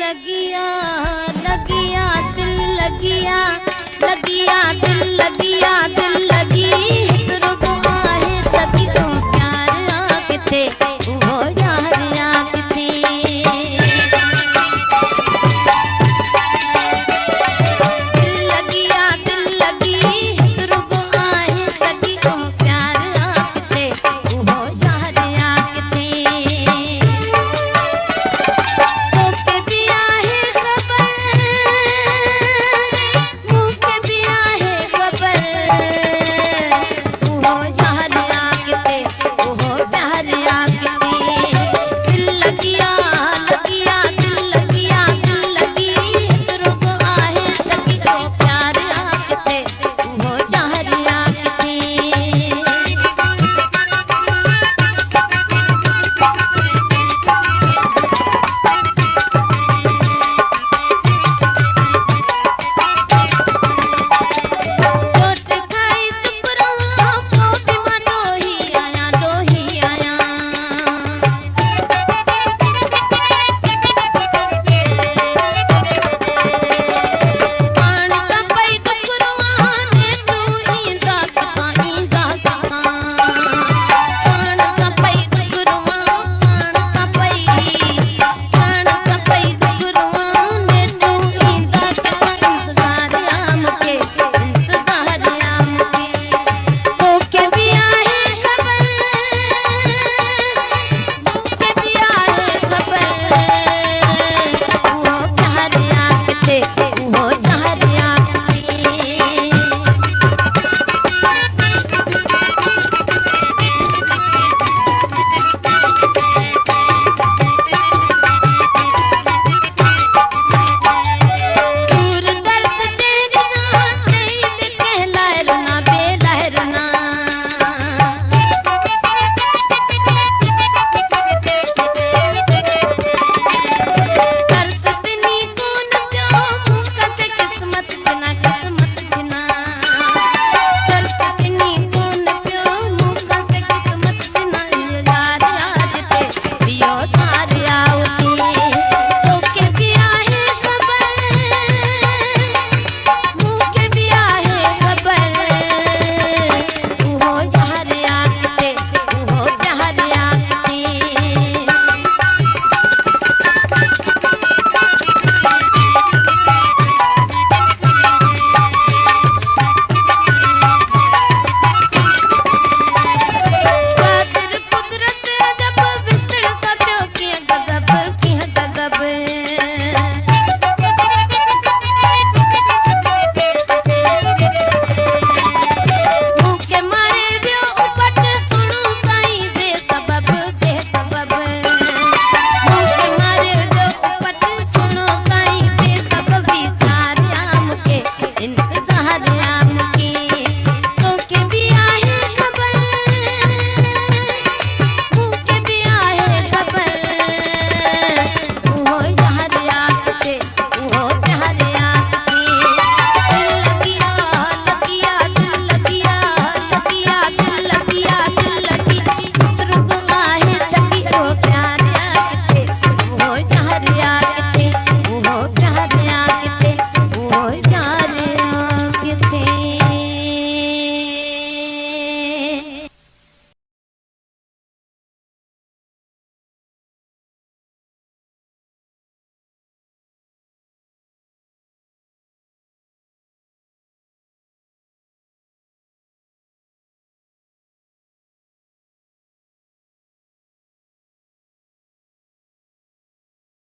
लगिया लगिया दिल लगिया लगिया दिल लगिया दिल लगी हितरो को आहे सकी तो प्यार आके थे वो यार आके थे दिल लगिया दिल लगी हितरो को आहे सकी तो प्यार आके थे वो यार आके थे ओके भी आहे खबर मुझे भी आहे खबर वो यार आके थे वो प्यार आके थे दिल लगिया लगिया दिल लगिया दिल लगी हितरो को आहे सकी तो प्यार आके थे वो यार आके थे चोट खाई चुप रहा मोती मां डोही आया पाण सा पई टकरुआ ने तू ईंदा कता पाण सा पई टकरुआ पाण सा पई टकरुआ ने तू ईंदा कता इंतजार आम के ओके भी आहे खबर मुझे भी आहे खबर वो प्यार आके थे वो यार आके थे सूर दर्द तेरी ना चाहिए कहला रना बेलहरना करसतनी कौन प्यो मुका से किस्मत जना करसतनी कौन प्यो मुका से किस्मत जना यार याद थे दियो तार आवती ओके भी आहे खबर मुके भी आहे खबर वो यार आके थे वो प्यार आके थे कादिर कुदरत अदब विस्तड़ सजो किया गजब मुके मारे वियो उपट सुनो साईं बेसबब मुके मारे वियो उपट सुनो साईं बेसबब तार आम के इंतजार आम के तोके भी आहे खबर मुके भी आहे खबर वो यार आके थे वो प्यार आके थे लगिया लगिया दिल लगिया लगिया दिल लगिया दिल लगी हितरो को आहे सकी तो प्यार आके थे वो यार आके